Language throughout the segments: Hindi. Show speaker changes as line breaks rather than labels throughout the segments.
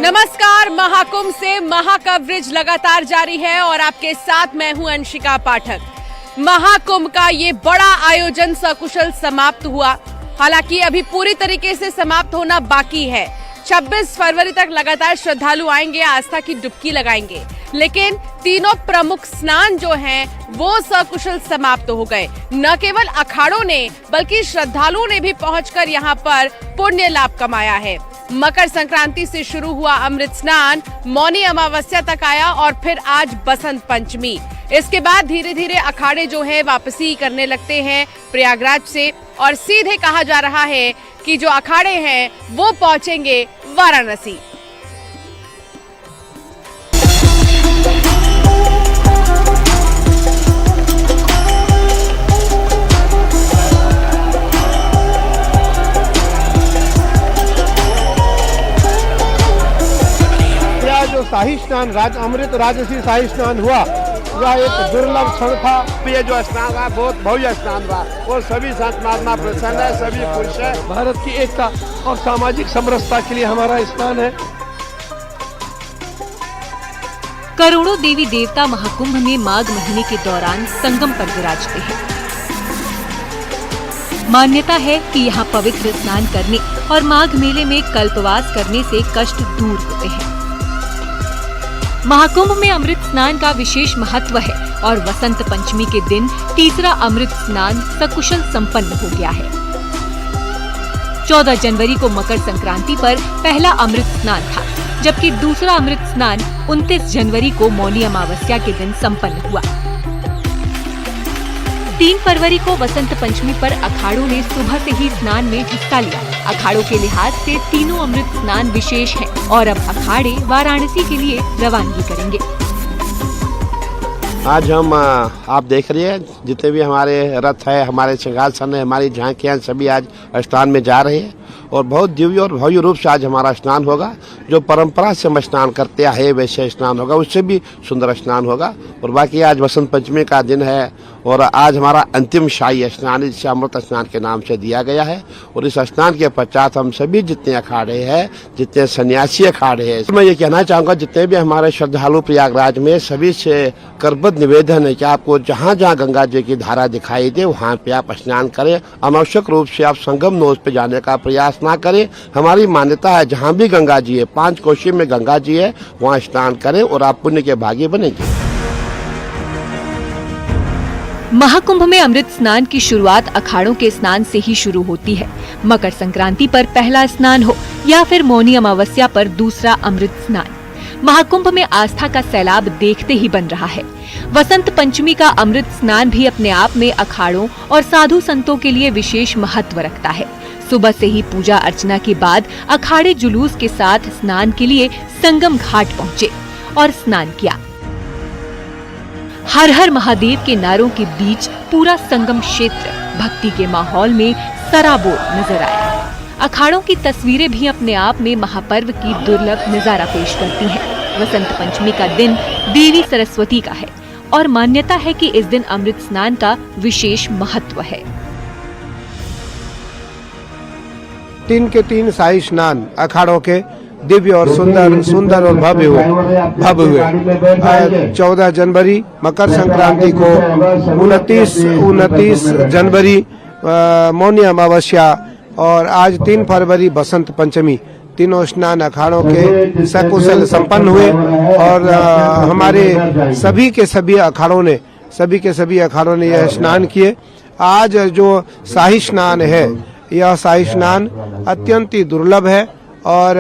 नमस्कार। महाकुंभ से महा कवरेज लगातार जारी है और आपके साथ मैं हूं अंशिका पाठक। महाकुंभ का ये बड़ा आयोजन सकुशल समाप्त हुआ। हालांकि अभी पूरी तरीके से समाप्त होना बाकी है। 26 फरवरी तक लगातार श्रद्धालु आएंगे, आस्था की डुबकी लगाएंगे, लेकिन तीनों प्रमुख स्नान जो हैं वो सकुशल समाप्त हो गए। न केवल अखाड़ों ने बल्कि श्रद्धालुओं ने भी पहुंचकर यहां पर पुण्य लाभ कमाया है। मकर संक्रांति से शुरू हुआ अमृत स्नान मौनी अमावस्या तक आया और फिर आज बसंत पंचमी। इसके बाद धीरे धीरे अखाड़े जो है वापसी करने लगते हैं प्रयागराज से, और सीधे कहा जा रहा है कि जो अखाड़े हैं वो पहुंचेंगे वाराणसी।
जो शाही स्नान अमृत राजसी शाही स्नान हुआ, यह एक दुर्लभ क्षण था।
ये जो स्नान था बहुत भव्य स्नान था और सभी संत महात्मा प्रसन्न है, सभी खुश है।
भारत की एकता और सामाजिक समरसता के लिए हमारा स्नान है।
करोड़ों देवी देवता महाकुंभ में माघ महीने के दौरान संगम पर विराजते हैं। मान्यता है कि यहाँ पवित्र स्नान करने और माघ मेले में कल्पवास करने से कष्ट दूर होते हैं। महाकुंभ में अमृत स्नान का विशेष महत्व है और वसंत पंचमी के दिन तीसरा अमृत स्नान सकुशल संपन्न हो गया है। 14 जनवरी को मकर संक्रांति पर पहला अमृत स्नान था, जबकि दूसरा अमृत स्नान 29 जनवरी को मौनी अमावस्या के दिन संपन्न हुआ। 3 फरवरी को वसंत पंचमी पर अखाड़ों ने सुबह से ही स्नान में हिस्सा लिया। अखाड़ों के लिहाज से तीनों अमृत स्नान विशेष हैं और अब अखाड़े वाराणसी के लिए रवानगी करेंगे।
आज हम आप देख रहे हैं जितने भी हमारे रथ है, हमारे सिंहासन है, हमारी झांकियां सभी आज स्नान में जा रहे हैं और बहुत दिव्य और भव्य रूप से आज हमारा स्नान होगा। जो परंपरा से हम स्नान करते आए वैसे स्नान होगा, उससे भी सुंदर स्नान होगा। और बाकी आज वसंत पंचमी का दिन है और आज हमारा अंतिम शाही स्नान, जिसे अमृत स्नान के नाम से दिया गया है। और इस स्नान के पश्चात हम सभी जितने अखाड़े हैं, जितने सन्यासी अखाड़े हैं, मैं ये कहना चाहूँगा जितने भी हमारे श्रद्धालु प्रयागराज में, सभी से करबद्ध निवेदन है कि आपको जहाँ जहाँ गंगा जी की धारा दिखाई दे वहाँ पे आप स्नान करें। अनावश्यक रूप से आप संगम नोज पे जाने का प्रयास ना करें। हमारी मान्यता है जहाँ भी गंगा जी है, 5 कोशी में गंगा जी है, वहाँ स्नान करें और आप पुण्य के भागी बनेंगे।
महाकुंभ में अमृत स्नान की शुरुआत अखाड़ों के स्नान से ही शुरू होती है। मकर संक्रांति पर पहला स्नान हो या फिर मौनी अमावस्या पर दूसरा अमृत स्नान, महाकुंभ में आस्था का सैलाब देखते ही बन रहा है। वसंत पंचमी का अमृत स्नान भी अपने आप में अखाड़ों और साधु संतों के लिए विशेष महत्व रखता है। सुबह से ही पूजा अर्चना के बाद अखाड़े जुलूस के साथ स्नान के लिए संगम घाट पहुँचे और स्नान किया। हर हर महादेव के नारों के बीच पूरा संगम क्षेत्र भक्ति के माहौल में सराबोर नजर आया। अखाड़ों की तस्वीरें भी अपने आप में महापर्व की दुर्लभ नजारा पेश करती हैं। वसंत पंचमी का दिन देवी सरस्वती का है और मान्यता है कि इस दिन अमृत स्नान का विशेष महत्व है।
3 के 3 शाही स्नान अखाड़ों के दिव्य और सुंदर और भव्य हुए। 14 जनवरी मकर संक्रांति को, 29 जनवरी मौनी अमावस्या और आज 3 फरवरी बसंत पंचमी, तीनों स्नान अखाड़ों के सकुशल संपन्न हुए। और हमारे सभी के सभी अखाड़ों ने यह स्नान किए। आज जो शाही स्नान है, यह शाही स्नान अत्यंत ही दुर्लभ है और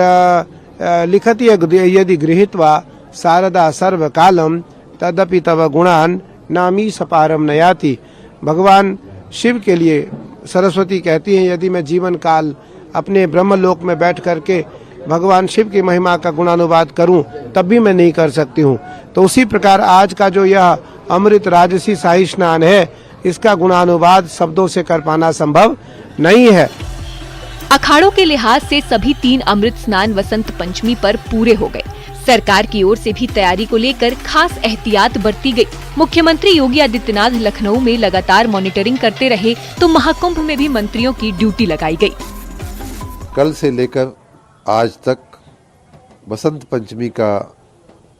लिखति यदि गृहीत्वा शारदा सर्वकालम तदपि तव गुणान नामी सपारम नयाति। भगवान शिव के लिए सरस्वती कहती हैं, यदि मैं जीवन काल अपने ब्रह्मलोक में बैठ करके भगवान शिव की महिमा का गुणानुवाद करूं तब भी मैं नहीं कर सकती हूं। तो उसी प्रकार आज का जो यह अमृत राजसी शाही स्नान है, इसका गुणानुवाद शब्दों से कर पाना संभव नहीं है।
अखाड़ों के लिहाज से सभी 3 अमृत स्नान वसंत पंचमी पर पूरे हो गए। सरकार की ओर से भी तैयारी को लेकर खास एहतियात बरती गई। मुख्यमंत्री योगी आदित्यनाथ लखनऊ में लगातार मॉनिटरिंग करते रहे तो महाकुंभ में भी मंत्रियों की ड्यूटी लगाई गई।
कल से लेकर आज तक बसंत पंचमी का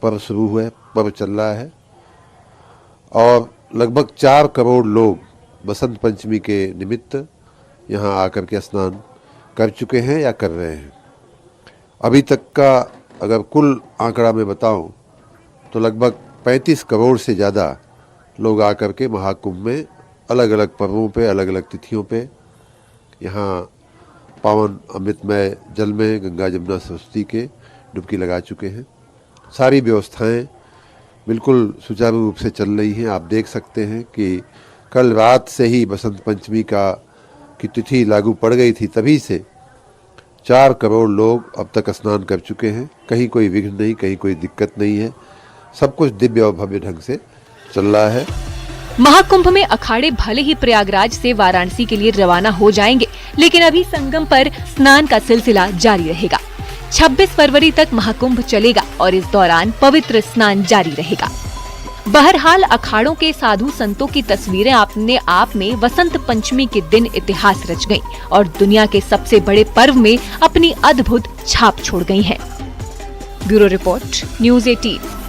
पर्व शुरू हुआ है, पर्व चल रहा है और लगभग 4 करोड़ लोग बसंत पंचमी के निमित्त यहाँ आकर के स्नान कर चुके हैं या कर रहे हैं। अभी तक का अगर कुल आंकड़ा मैं बताऊं तो लगभग 35 करोड़ से ज़्यादा लोग आकर के महाकुंभ में अलग अलग पर्वों पे, अलग अलग तिथियों पे यहाँ पावन अमृतमय जल में गंगा जमुना सरस्वती के डुबकी लगा चुके हैं। सारी व्यवस्थाएं बिल्कुल सुचारू रूप से चल रही हैं। आप देख सकते हैं कि कल रात से ही बसंत पंचमी की तिथि लागू पड़ गई थी, तभी से 4 करोड़ लोग अब तक स्नान कर चुके हैं। कहीं कोई विघ्न नहीं, कहीं कोई दिक्कत नहीं है। सब कुछ दिव्य और भव्य ढंग से चल रहा है।
महाकुंभ में अखाड़े भले ही प्रयागराज से वाराणसी के लिए रवाना हो जाएंगे, लेकिन अभी संगम पर स्नान का सिलसिला जारी रहेगा। 26 फरवरी तक महाकुंभ चलेगा और इस दौरान पवित्र स्नान जारी रहेगा। बहरहाल अखाड़ों के साधु संतों की तस्वीरें अपने आप में वसंत पंचमी के दिन इतिहास रच गईं और दुनिया के सबसे बड़े पर्व में अपनी अद्भुत छाप छोड़ गई हैं। Bureau report, news 18।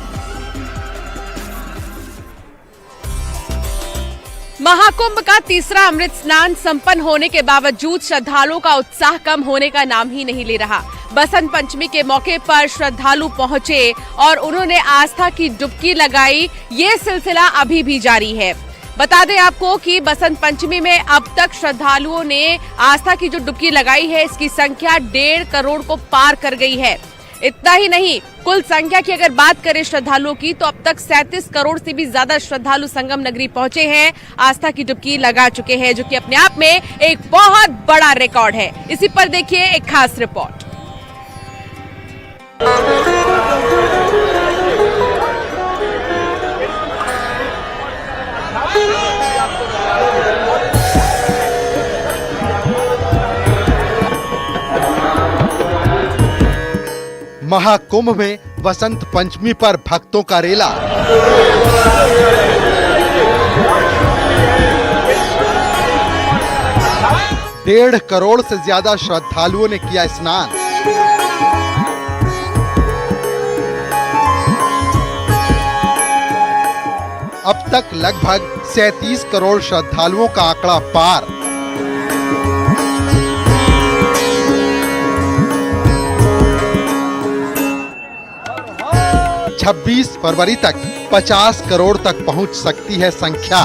महाकुंभ का तीसरा अमृत स्नान संपन्न होने के बावजूद श्रद्धालुओं का उत्साह कम होने का नाम ही नहीं ले रहा। बसंत पंचमी के मौके पर श्रद्धालु पहुंचे और उन्होंने आस्था की डुबकी लगाई। ये सिलसिला अभी भी जारी है। बता दें आपको कि बसंत पंचमी में अब तक श्रद्धालुओं ने आस्था की जो डुबकी लगाई है, इसकी संख्या 1.5 करोड़ को पार कर गई है। इतना ही नहीं, कुल संख्या की अगर बात करें श्रद्धालुओं की, तो अब तक 37 करोड़ से भी ज्यादा श्रद्धालु संगम नगरी पहुंचे हैं, आस्था की डुबकी लगा चुके हैं, जो कि अपने आप में एक बहुत बड़ा रिकॉर्ड है। इसी पर देखिए एक खास रिपोर्ट।
महाकुंभ में वसंत पंचमी पर भक्तों का रेला। डेढ़ करोड़ से ज्यादा श्रद्धालुओं ने किया स्नान। अब तक लगभग 37 करोड़ श्रद्धालुओं का आंकड़ा पार। छब्बीस फरवरी तक 50 करोड़ तक पहुंच सकती है संख्या।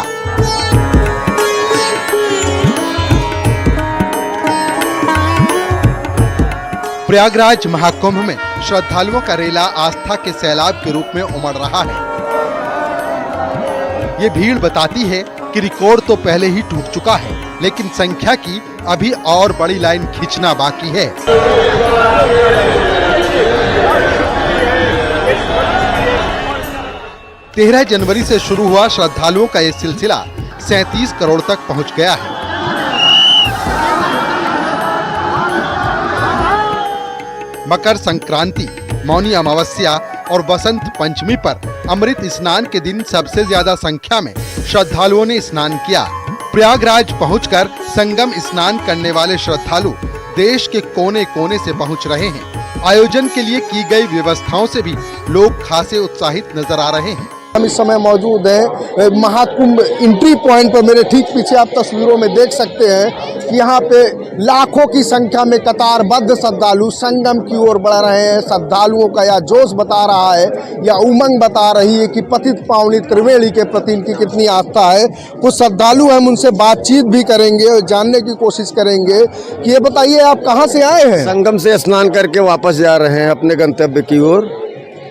प्रयागराज महाकुंभ में श्रद्धालुओं का रेला आस्था के सैलाब के रूप में उमड़ रहा है। ये भीड़ बताती है कि रिकॉर्ड तो पहले ही टूट चुका है, लेकिन संख्या की अभी और बड़ी लाइन खींचना बाकी है। 13 जनवरी से शुरू हुआ श्रद्धालुओं का ये सिलसिला 37 करोड़ तक पहुंच गया है। मकर संक्रांति, मौनी अमावस्या और बसंत पंचमी पर अमृत स्नान के दिन सबसे ज्यादा संख्या में श्रद्धालुओं ने स्नान किया। प्रयागराज पहुंचकर संगम स्नान करने वाले श्रद्धालु देश के कोने कोने से पहुंच रहे हैं। आयोजन के लिए की गई व्यवस्थाओं से भी लोग खासे उत्साहित नजर आ रहे हैं।
हम इस समय मौजूद हैं महाकुंभ एंट्री पॉइंट पर। मेरे ठीक पीछे आप तस्वीरों में देख सकते हैं कि यहाँ पे लाखों की संख्या में कतारबद्ध श्रद्धालु संगम की ओर बढ़ रहे हैं। श्रद्धालुओं का यह जोश बता रहा है या उमंग बता रही है कि पतित पावनी त्रिवेणी के प्रति इनकी कितनी आस्था है। कुछ श्रद्धालु हम उनसे बातचीत भी करेंगे और जानने की कोशिश करेंगे कि ये बताइए आप कहाँ से आए हैं?
संगम से स्नान करके वापस जा रहे हैं अपने गंतव्य की ओर।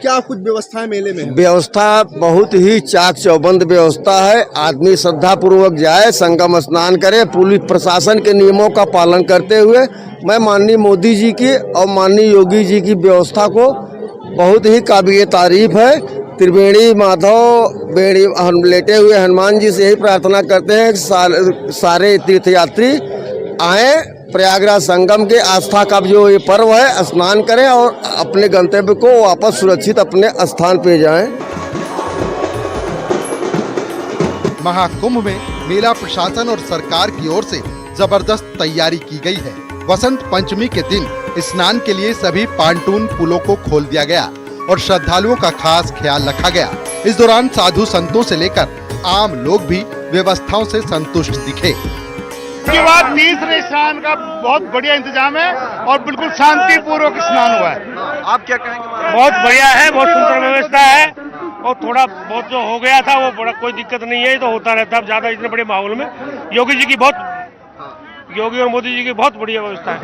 क्या कुछ व्यवस्था है मेले में?
व्यवस्था बहुत ही चाक चौबंद व्यवस्था है। आदमी श्रद्धा पूर्वक जाए, संगम स्नान करे, पुलिस प्रशासन के नियमों का पालन करते हुए। मैं माननीय मोदी जी की और माननीय योगी जी की व्यवस्था को बहुत ही काबिल तारीफ है। त्रिवेणी माधव बेड़ी लेटे हुए हनुमान जी से यही प्रार्थना करते हैं कि सारे तीर्थयात्री आए, प्रयागराज संगम के आस्था का जो ये पर्व है स्नान करें और अपने गंतव्य को वापस सुरक्षित अपने स्थान पे जाएं।
महाकुंभ में मेला प्रशासन और सरकार की ओर से जबरदस्त तैयारी की गई है। वसंत पंचमी के दिन स्नान के लिए सभी पांटून पुलों को खोल दिया गया और श्रद्धालुओं का खास ख्याल रखा गया। इस दौरान साधु संतों से लेकर आम लोग भी व्यवस्थाओं से संतुष्ट दिखे।
इसके बाद तीसरे स्नान का बहुत बढ़िया इंतजाम है और बिल्कुल शांतिपूर्वक स्नान हुआ है।
आप क्या कहेंगे?
बहुत बढ़िया है, बहुत सुंदर व्यवस्था है और थोड़ा बहुत जो हो गया था वो बड़ा कोई दिक्कत नहीं है, तो होता रहता है। ज्यादा इतने बड़े माहौल में योगी और मोदी जी की बहुत बढ़िया व्यवस्था है।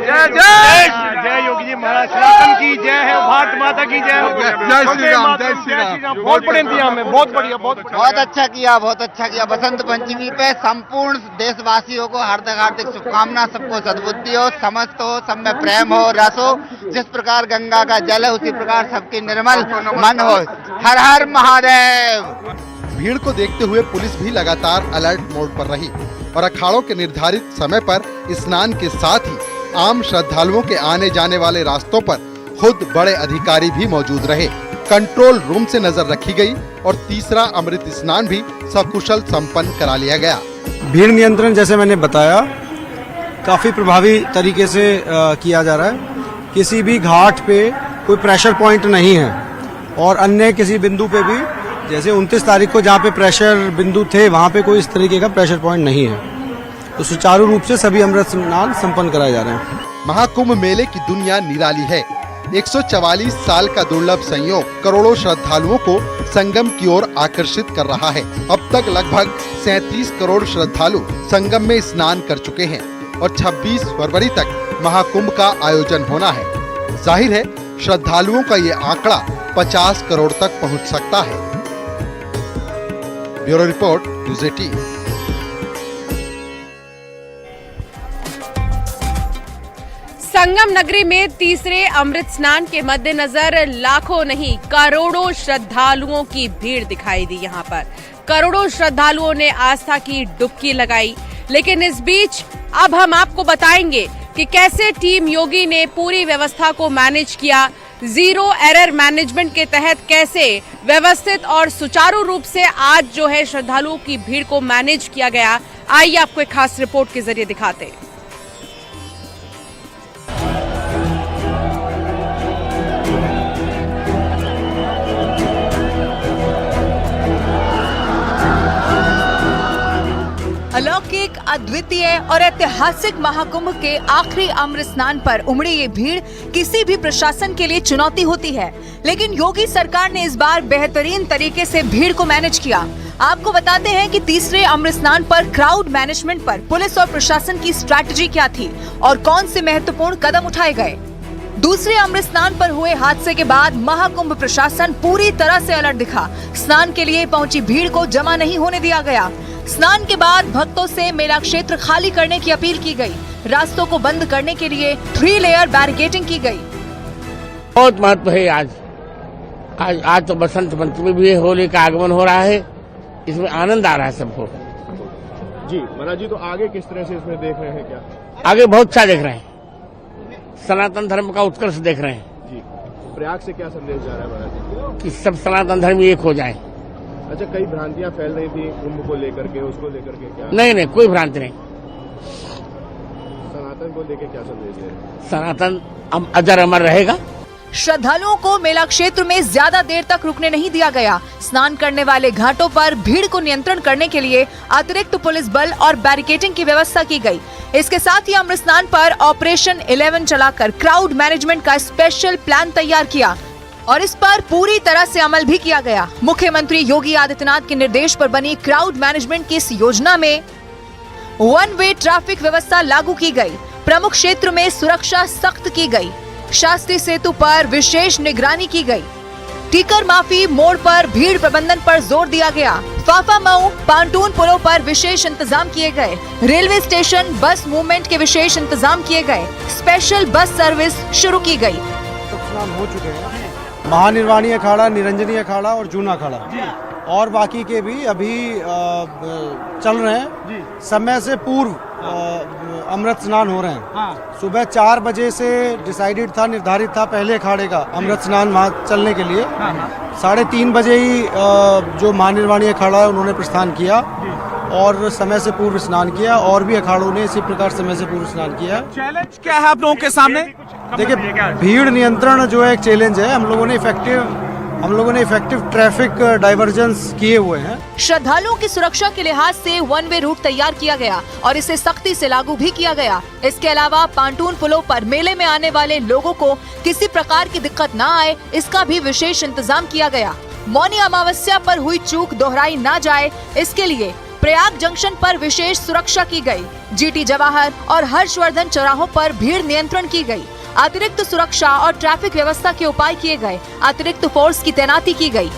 जय योगी जी महाराज, सनातन की जय है, भारत माता की जय हो।
जय श्री राम, जय श्री राम।
बहुत बड़े इंतजाम है, बहुत बढ़िया, बहुत
अच्छा किया, बहुत अच्छा किया। बसंत पंचमी पे संपूर्ण देशवासियों को हार्दिक हार्दिक शुभकामना। सबको सद्बुद्धि हो, समझ हो, सब में प्रेम हो, रस हो। जिस प्रकार गंगा का जल है उसी प्रकार सबकी निर्मल मन हो। हर हर महादेव।
भीड़ को देखते हुए पुलिस भी लगातार अलर्ट मोड पर रही और अखाड़ों के निर्धारित समय पर स्नान के साथ ही आम श्रद्धालुओं के आने जाने वाले रास्तों पर खुद बड़े अधिकारी भी मौजूद रहे। कंट्रोल रूम से नजर रखी गई और तीसरा अमृत स्नान भी सकुशल संपन्न करा लिया गया।
भीड़ नियंत्रण जैसे मैंने बताया काफी प्रभावी तरीके से किया जा रहा है। किसी भी घाट पे कोई प्रेशर पॉइंट नहीं है और अन्य किसी बिंदु पे भी, जैसे 29 तारीख को जहाँ पे प्रेशर बिंदु थे वहाँ पे कोई इस तरीके का प्रेशर पॉइंट नहीं है। तो सुचारू रूप से सभी अमृत स्नान संपन्न कराए जा रहे हैं।
महाकुंभ मेले की दुनिया निराली है। 144 साल का दुर्लभ संयोग करोड़ों श्रद्धालुओं को संगम की ओर आकर्षित कर रहा है। अब तक लगभग 37 करोड़ श्रद्धालु संगम में स्नान कर चुके हैं और 26 फरवरी तक महाकुंभ का आयोजन होना है। जाहिर है श्रद्धालुओं का ये आंकड़ा 50 करोड़ तक पहुंच सकता है। Bureau report, news 18।
संगम नगरी में तीसरे अमृत स्नान के मद्देनजर लाखों नहीं करोड़ों श्रद्धालुओं की भीड़ दिखाई दी। यहाँ पर करोड़ों श्रद्धालुओं ने आस्था की डुबकी लगाई। लेकिन इस बीच अब हम आपको बताएंगे कि कैसे टीम योगी ने पूरी व्यवस्था को मैनेज किया। जीरो एरर मैनेजमेंट के तहत कैसे व्यवस्थित और सुचारू रूप से आज जो है श्रद्धालुओं की भीड़ को मैनेज किया गया। आइए आपको एक खास रिपोर्ट के जरिए दिखाते हैं।
अलौकिक, अद्वितीय और ऐतिहासिक महाकुंभ के आखिरी अमृत स्नान पर उमड़ी ये भीड़ किसी भी प्रशासन के लिए चुनौती होती है, लेकिन योगी सरकार ने इस बार बेहतरीन तरीके से भीड़ को मैनेज किया। आपको बताते हैं कि तीसरे अमृत स्नान पर क्राउड मैनेजमेंट पर पुलिस और प्रशासन की स्ट्रैटेजी क्या थी और कौन से महत्वपूर्ण कदम उठाए गए। दूसरे अमृत स्नान पर हुए हादसे के बाद महाकुंभ प्रशासन पूरी तरह से अलर्ट दिखा। स्नान के लिए पहुंची भीड़ को जमा नहीं होने दिया गया। स्नान के बाद भक्तों से मेला क्षेत्र खाली करने की अपील की गई। रास्तों को बंद करने के लिए 3 लेयर बैरिकेडिंग की गई।
बहुत महत्व है आज तो बसंत पंचमी भी है, होली का आगमन हो रहा है, इसमें आनंद आ रहा है सबको।
जी महाराज जी, तो आगे किस तरह से इसमें देख रहे हैं? क्या
आगे बहुत अच्छा देख रहे हैं, सनातन धर्म का उत्कर्ष देख रहे हैं
जी। प्रयाग से क्या संदेश जा रहा है महाराज जी?
कि सब सनातन धर्म एक हो जाए।
अच्छा, कई भ्रांतियां फैल रही थी कुंभ को लेकर के, उसको लेकर के क्या?
नहीं, कोई भ्रांति नहीं।
सनातन को लेकर क्या संदेश दे रहे हैं?
सनातन अजर अमर रहेगा।
श्रद्धालुओं को मेला क्षेत्र में ज्यादा देर तक रुकने नहीं दिया गया। स्नान करने वाले घाटों पर भीड़ को नियंत्रण करने के लिए अतिरिक्त पुलिस बल और बैरिकेडिंग की व्यवस्था की गई। इसके साथ ही अमृत स्नान पर ऑपरेशन 11 चलाकर क्राउड मैनेजमेंट का स्पेशल प्लान तैयार किया और इस पर पूरी तरह से अमल भी किया गया। मुख्यमंत्री योगी आदित्यनाथ के निर्देश पर बनी क्राउड मैनेजमेंट की इस योजना में 1 वे ट्रैफिक व्यवस्था लागू की गई। प्रमुख क्षेत्र में सुरक्षा सख्त की गई। शास्त्री सेतु पर विशेष निगरानी की गई। टीकर माफी मोड़ पर भीड़ प्रबंधन पर जोर दिया गया। फाफा मऊ पांटून पुलों पर विशेष इंतजाम किए गए। रेलवे स्टेशन बस मूवमेंट के विशेष इंतजाम किए गए। स्पेशल बस सर्विस शुरू की गई।
हो चुके हैं महानिर्वाणी अखाड़ा, निरंजनी अखाड़ा और जूना अखाड़ा, और बाकी के भी अभी चल रहे हैं। समय से पूर्व अमृत स्नान हो रहे हैं। सुबह 4 बजे से डिसाइडेड था, निर्धारित था पहले अखाड़े का अमृत स्नान वहाँ चलने के लिए। 3:30 बजे ही जो महानिर्वाणी अखाड़ा है उन्होंने प्रस्थान किया
और समय से पूर्व स्नान किया, और भी अखाड़ों ने इसी प्रकार समय से पूर्व स्नान किया।
चैलेंज क्या है आप लोगों के सामने?
देखिए, भीड़ नियंत्रण जो है एक चैलेंज है। हम लोगों ने इफेक्टिव ट्रैफिक डाइवर्जेंस किए हुए हैं।
श्रद्धालुओं की सुरक्षा के लिहाज से वन वे रूट तैयार किया गया और इसे सख्ती से लागू भी किया गया। इसके अलावा पांटून पुलों पर मेले में आने वाले लोगों को किसी प्रकार की दिक्कत न आए, इसका भी विशेष इंतजाम किया गया। मौनी अमावस्या पर हुई चूक दोहराई न जाए, इसके लिए प्रयाग जंक्शन पर विशेष सुरक्षा की गई। जीटी जवाहर और हर्षवर्धन चौराहों पर भीड़ नियंत्रण की गई। अतिरिक्त सुरक्षा और ट्रैफिक व्यवस्था के उपाय किए गए। अतिरिक्त फोर्स की तैनाती की गई।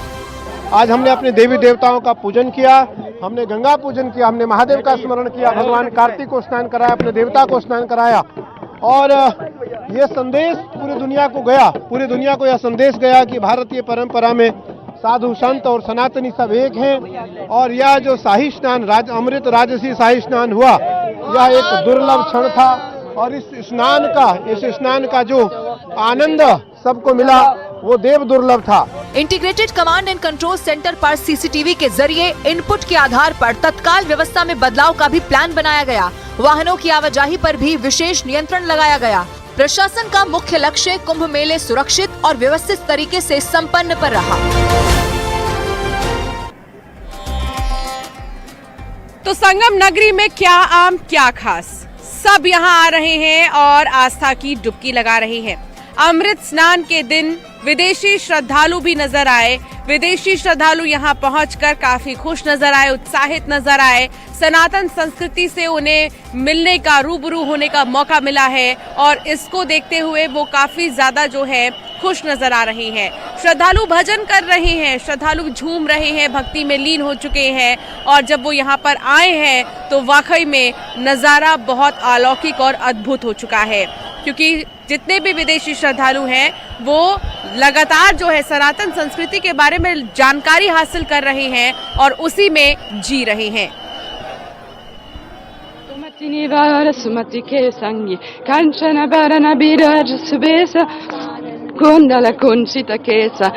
आज हमने अपने देवी देवताओं का पूजन किया, हमने गंगा पूजन किया, हमने महादेव का स्मरण किया, भगवान कार्तिक को स्नान कराया, अपने देवता को स्नान कराया और ये संदेश पूरी दुनिया को गया, पूरी दुनिया को यह संदेश गया कि भारतीय परंपरा में साधु संत और सनातनी सब एक हैं। और यह जो शाही स्नान अमृत राजसी शाही स्नान हुआ, यह एक दुर्लभ क्षण था और इस स्नान का जो आनंद सबको मिला वो देव दुर्लभ था।
Integrated command and control centre पर सीसीटीवी के जरिए इनपुट के आधार पर तत्काल व्यवस्था में बदलाव का भी प्लान बनाया गया। वाहनों की आवाजाही पर भी विशेष नियंत्रण लगाया गया। प्रशासन का मुख्य लक्ष्य कुंभ मेले सुरक्षित और व्यवस्थित तरीके से संपन्न पर रहा।
तो संगम नगरी में क्या आम क्या खास, सब यहाँ आ रहे हैं और आस्था की डुबकी लगा रहे हैं। अमृत स्नान के दिन विदेशी श्रद्धालु भी नजर आए। विदेशी श्रद्धालु यहाँ पहुंचकर काफी खुश नजर आए, उत्साहित नजर आए। सनातन संस्कृति से उन्हें मिलने का, रूबरू होने का मौका मिला है और इसको देखते हुए वो काफी ज्यादा जो है खुश नजर आ रहे हैं। श्रद्धालु भजन कर रहे हैं, श्रद्धालु झूम रहे हैं, भक्ति में लीन हो चुके हैं और जब वो यहाँ पर आए हैं तो वाकई में नजारा बहुत अलौकिक और अद्भुत हो चुका है, क्योंकि जितने भी विदेशी श्रद्धालु हैं वो लगातार जो है सनातन संस्कृति के बारे में जानकारी हासिल कर रहे हैं और उसी में जी रहे हैं।
सुमति के संगी कंचन बरन बिराज सुबेसा कुंडल कुंसित केसा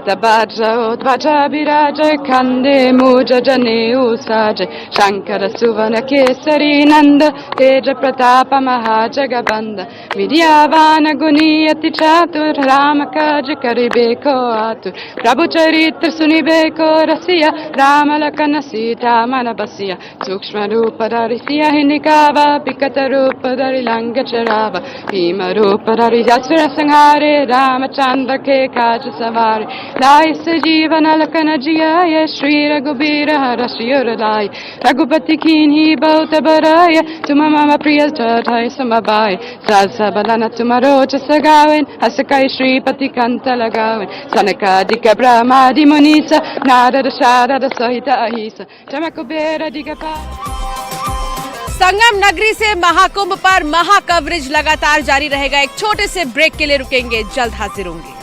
ध्वज विराज खंडे मूज जनेऊ साज शंकर सुवन केसरी नंद तेज प्रताप महाजगबंद विद्यावान गुणी अति चातुर राम काज करिबेको आतुर प्रभु चरित्र सुनिबेको रसिया राम लखन सीता मन बसिया सूक्ष्म रूप धरि सिया निकावा विकट रूप धरि लंग चरावा भीम रूप धरि असुर संहारे रामचंद्र के काज सवारे लाइस जीवन लखन जियाय श्री रघुबीर हरषिर लाय रघुपति कीन्ही बहुत बराय तुम मम प्रिय जय समबाय सास बलन तुम रोज सगावेन हस कई श्रीपति कंठ लगावेन सनकादिक ब्रह्मादि मुनीस नारद शारद सहित अहिस जम कुबेर दिगपा।
संगम नगरी से महाकुंभ पर महा कवरेज लगातार जारी रहेगा। एक छोटे से ब्रेक के लिए रुकेंगे, जल्द हाजिर होंगे।